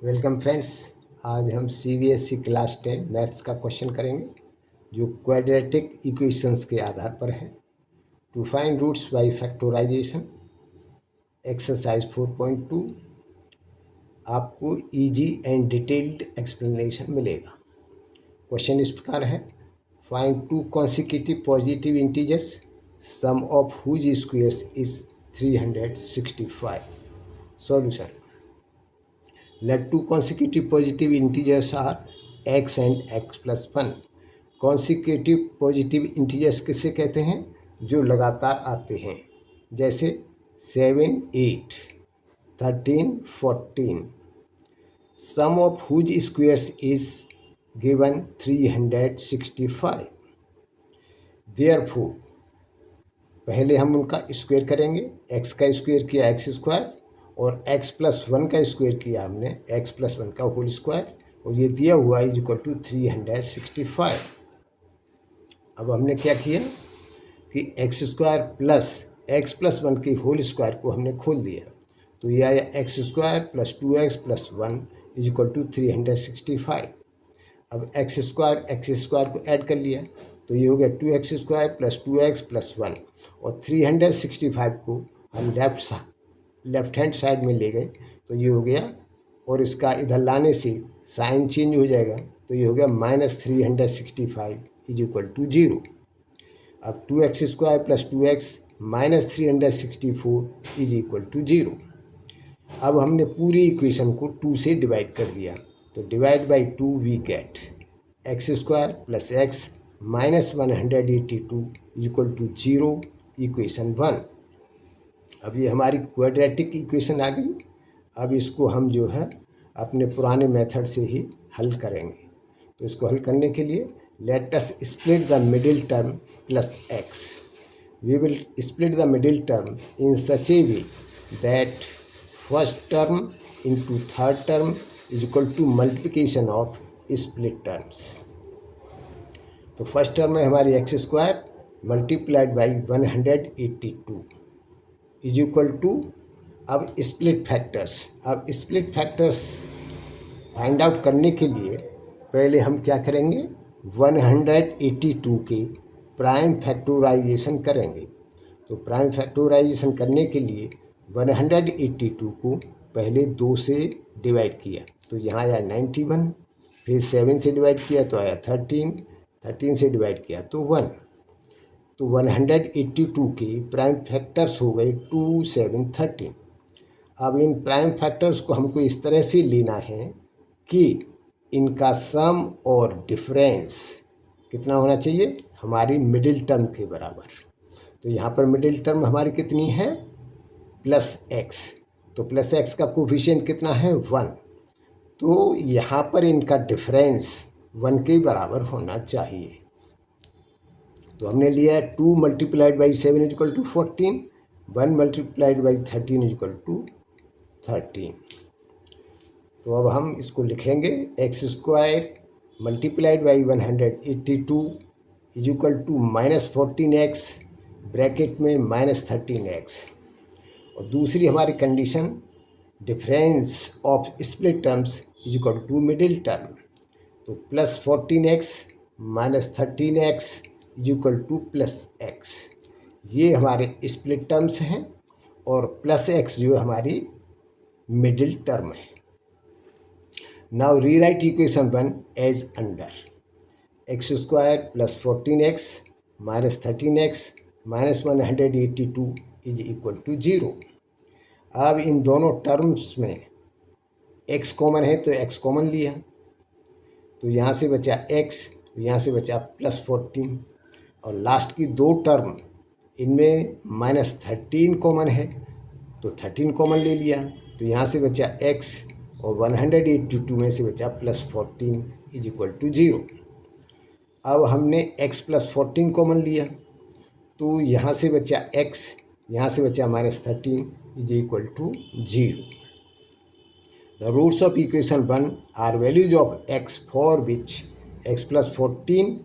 Welcome friends. आज हम CBSE class 10 maths का क्वेश्चन करेंगे जो क्वाड्रेटिक इक्वेशंस के आधार पर है। To find roots by factorisation, exercise 4.2। आपको इजी एंड डिटेल्ड एक्सप्लेनेशन मिलेगा। क्वेश्चन इस प्रकार है, find two consecutive positive integers sum of whose squares is 365। Solution: let two consecutive positive integers are x and x plus 1। consecutive positive integers किसे कहते हैं? जो लगातार आते हैं, जैसे 7, 8, 13, 14। sum of whose squares is given 365। therefore पहले हम उनका स्क्वायर करेंगे। x का स्क्वायर किया x स्क्वायर, और x प्लस 1 का स्क्वायर किया हमने x प्लस 1 का होल स्क्वायर, और ये दिया हुआ इज इक्वल टू 365। अब हमने क्या किया कि x square plus x plus 1 के होल स्क्वायर को हमने खोल दिया, तो ये आया x square plus 2x plus 1 is equal to 365। अब x स्क्वायर को ऐड कर लिया, तो ये हो गया 2x square plus 2x plus 1, और 365 को हम लेफ्ट हैंड साइड में ले गए, तो ये हो गया, और इसका इधर लाने से साइन चेंज हो जाएगा, तो ये हो गया -365 इज इक्वल टू 0। अब 2x square plus 2x minus 364 is equal to 0। अब हमने पूरी इक्वेशन को 2 से डिवाइड कर दिया, तो divide by 2 we get x square plus x minus 182 equal to 0, equation 1। अब ये हमारी क्वाड्रेटिक इक्वेशन आ गई। अब इसको हम जो है अपने पुराने मेथड से ही हल करेंगे। तो इसको हल करने के लिए let us split the middle term plus x। We will split the middle term in such a way that first term into third term is equal to multiplication of split terms. तो first term है हमारी x square multiplied by 182 is equal to, अब split factors find out करने के लिए पहले हम क्या करेंगे, 182 के प्राइम फैक्टराइजेशन करेंगे। तो प्राइम फैक्टराइजेशन करने के लिए 182 को पहले 2 से डिवाइड किया, तो यहाँ आया 91, फिर 7 से डिवाइड किया तो आया 13 से डिवाइड किया तो 1। तो 182 के प्राइम फैक्टर्स हो गए 2, 7, 13। अब इन प्राइम फैक्टर्स को हमको इस तरह से लेना है कि इनका सम और डिफरेंस कितना होना चाहिए, हमारी मिडिल टर्म के बराबर। तो यहाँ पर मिडिल टर्म हमारी कितनी है, प्लस x। तो प्लस x का कोफिशिएंट कितना है, 1। तो यहाँ पर इनका डिफरेंस 1 के बराबर होना चाहिए। तो हमने लिया 2 multiplied by 7 is equal to 14, 1 multiplied by 13 is equal to 13। तो अब हम इसको लिखेंगे x square multiplied by 182 is equal to -14x bracket में -13x। और दूसरी हमारी condition difference of split terms is equal to middle term, तो plus 14x minus 13x is equal to plus x। ये हमारे स्प्लिट टर्म्स हैं, और plus x जो हमारी मिडिल टर्म है। Now rewrite equation 1 as under x square plus 14x minus 13x minus 182 is equal to 0। अब इन दोनों टर्म्स में x कॉमन है, तो x कॉमन लिया, तो यहाँ से बचा x, तो यहाँ से बचा प्लस 14, और लास्ट की 2 टर्म इनमें -13 कॉमन है, तो 13 कॉमन ले लिया, तो यहाँ से बचा x, और 182 में से बचा प्लस 14 इज इक्वल टू 0। अब हमने x प्लस 14 कॉमन लिया, तो यहाँ से बचा x, यहाँ से बचा -13 is equal to 0। The roots of equation 1 are values of x for which x plus 14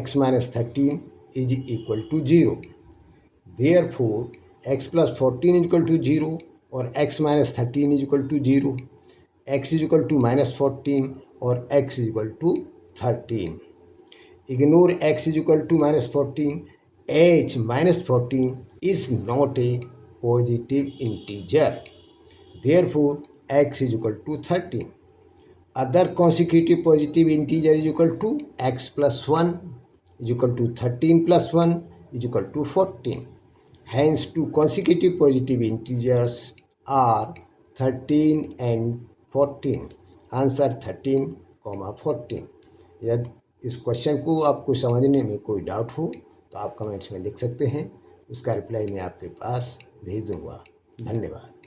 x minus 13 is equal to 0। Therefore x plus 14 is equal to 0 और x minus 13 is equal to 0। x is equal to -14 और x is equal to 13. Ignore x is equal to -14. H -14 is not a positive integer. Therefore, x is equal to 13. Other consecutive positive integer is equal to x plus 1 is equal to 13 plus 1 is equal to 14. Hence, two consecutive positive integers are 13 and 14. Answer 13, 14. यदि इस question को आपको समझने में कोई doubt हो तो आप कमेंट्स में लिख सकते हैं, उसका रिप्लाई मैं आपके पास भेज दूंगा। धन्यवाद।